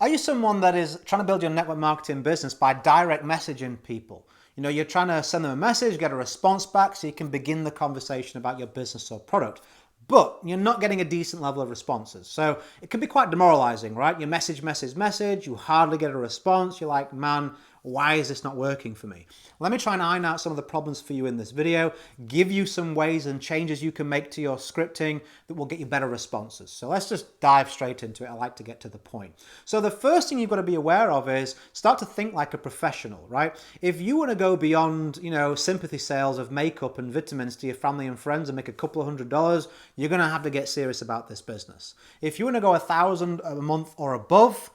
Are you someone that is trying to build your network marketing business by direct messaging people? You're trying to send them a message, get a response back so you can begin the conversation about your business or product. But you're not getting a decent level of responses. So it can be quite demoralizing, right? You message, you hardly get a response. You're like, man, why is this not working for me? Let me try and iron out some of the problems for you in this video, give you some ways and changes you can make to your scripting that will get you better responses. So let's just dive straight into it. I like to get to the point. So the first thing you've got to be aware of is start to think like a professional, right? If you want to go beyond, sympathy sales of makeup and vitamins to your family and friends and make a couple of $100s, you're going to have to get serious about this business. If you want to go 1,000 a month or above,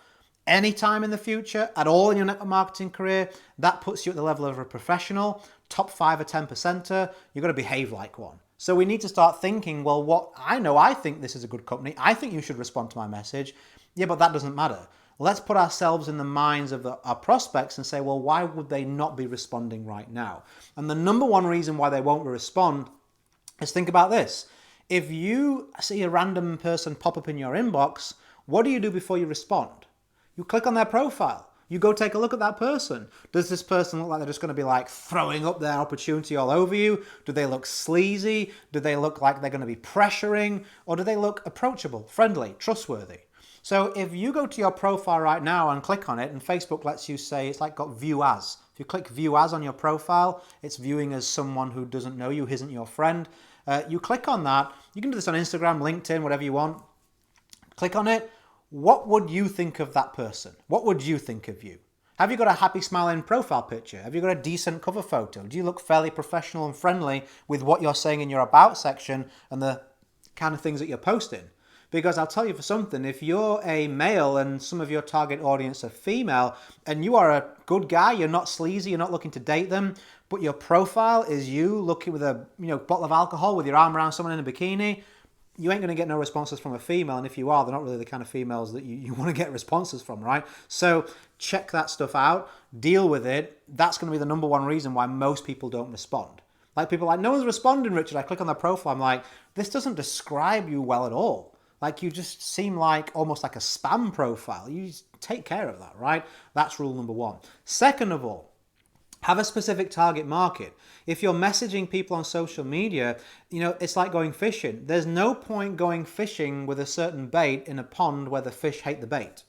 anytime in the future, at all in your network marketing career, that puts you at the level of a professional, top 5 or 10%er, you've got to behave like one. So we need to start thinking, well, I think this is a good company. I think you should respond to my message. Yeah, but that doesn't matter. Let's put ourselves in the minds of our prospects and say, well, why would they not be responding right now? And the number one reason why they won't respond is, think about this. If you see a random person pop up in your inbox, what do you do before you respond? You click on their profile. You go take a look at that person. Does this person look like they're just going to be like throwing up their opportunity all over you? Do they look sleazy? Do they look like they're going to be pressuring? Or do they look approachable, friendly, trustworthy? So if you go to your profile right now and click on it, and Facebook lets you say, it's like got view as. If you click view as on your profile, it's viewing as someone who doesn't know you, isn't your friend. You click on that. You can do this on Instagram, LinkedIn, whatever you want. Click on it. What would you think of that person? What would you think of you? Have you got a happy smiling profile picture? Have you got a decent cover photo? Do you look fairly professional and friendly with what you're saying in your about section and the kind of things that you're posting? Because I'll tell you for something, if you're a male and some of your target audience are female and you are a good guy, you're not sleazy, you're not looking to date them, but your profile is you looking with a bottle of alcohol with your arm around someone in a bikini, you ain't going to get no responses from a female. And if you are, they're not really the kind of females that you want to get responses from, right? So check that stuff out, deal with it. That's going to be the number one reason why most people don't respond. Like people are like, no one's responding, Richard. I click on their profile. I'm like, this doesn't describe you well at all. Like you just seem like almost like a spam profile. You just take care of that, right? That's rule number one. Second of all, have a specific target market. If you're messaging people on social media, it's like going fishing. There's no point going fishing with a certain bait in a pond where the fish hate the bait.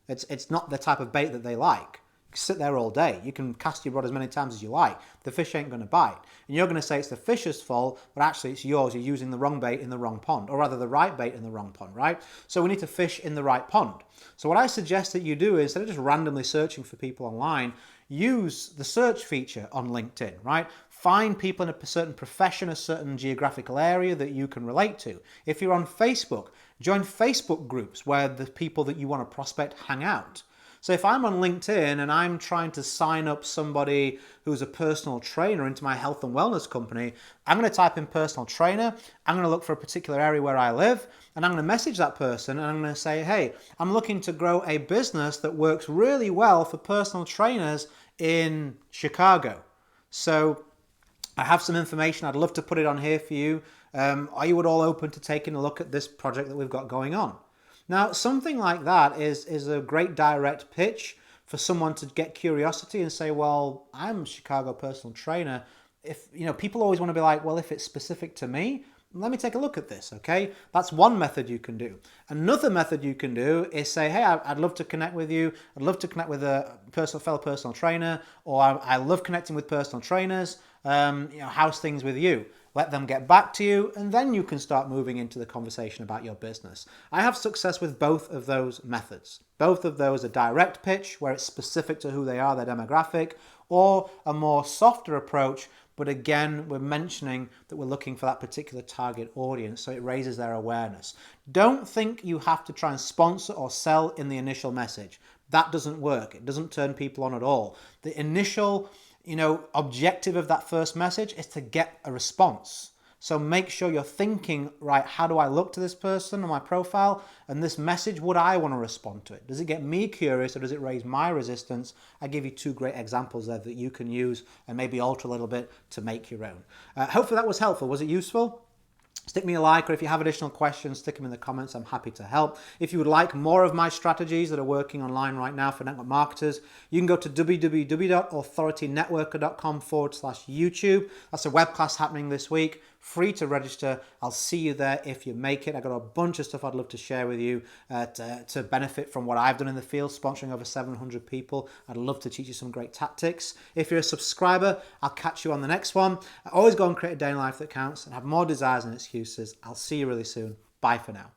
It's not the type of bait that they like. You can sit there all day. You can cast your rod as many times as you like. The fish ain't going to bite. And you're going to say it's the fish's fault, but actually it's yours. You're using the wrong bait in the wrong pond, or rather the right bait in the wrong pond, right? So we need to fish in the right pond. So what I suggest that you do is, instead of just randomly searching for people online, use the search feature on LinkedIn, right? Find people in a certain profession, a certain geographical area that you can relate to. If you're on Facebook, join Facebook groups where the people that you want to prospect hang out. So if I'm on LinkedIn and I'm trying to sign up somebody who's a personal trainer into my health and wellness company, I'm going to type in personal trainer, I'm going to look for a particular area where I live, and I'm going to message that person and I'm going to say, hey, I'm looking to grow a business that works really well for personal trainers in Chicago. So I have some information. I'd love to put it on here for you. Are you at all open to taking a look at this project that we've got going on? Now, something like that is a great direct pitch for someone to get curiosity and say, well, I'm a Chicago personal trainer. If people always want to be like, well, if it's specific to me, let me take a look at this, okay? That's one method you can do. Another method you can do is say, hey, I'd love to connect with you. I'd love to connect with a fellow personal trainer, or I love connecting with personal trainers. How's things with you? Let them get back to you, and then you can start moving into the conversation about your business. I have success with both of those methods. Both of those are direct pitch, where it's specific to who they are, their demographic, or a more softer approach, but again, we're mentioning that we're looking for that particular target audience, so it raises their awareness. Don't think you have to try and sponsor or sell in the initial message. That doesn't work. It doesn't turn people on at all. The initial objective of that first message is to get a response. So make sure you're thinking, right, how do I look to this person on my profile? And this message, would I want to respond to it? Does it get me curious, or does it raise my resistance? I give you two great examples there that you can use and maybe alter a little bit to make your own. Hopefully that was helpful. Was it useful? Stick me a like, or if you have additional questions, stick them in the comments. I'm happy to help. If you would like more of my strategies that are working online right now for network marketers, you can go to www.authoritynetworker.com/YouTube. That's a web class happening this week. Free to register. I'll see you there if you make it. I've got a bunch of stuff I'd love to share with you to benefit from what I've done in the field, sponsoring over 700 people. I'd love to teach you some great tactics. If you're a subscriber, I'll catch you on the next one. Always go and create a day in life that counts and have more desires and excuses. I'll see you really soon. Bye for now.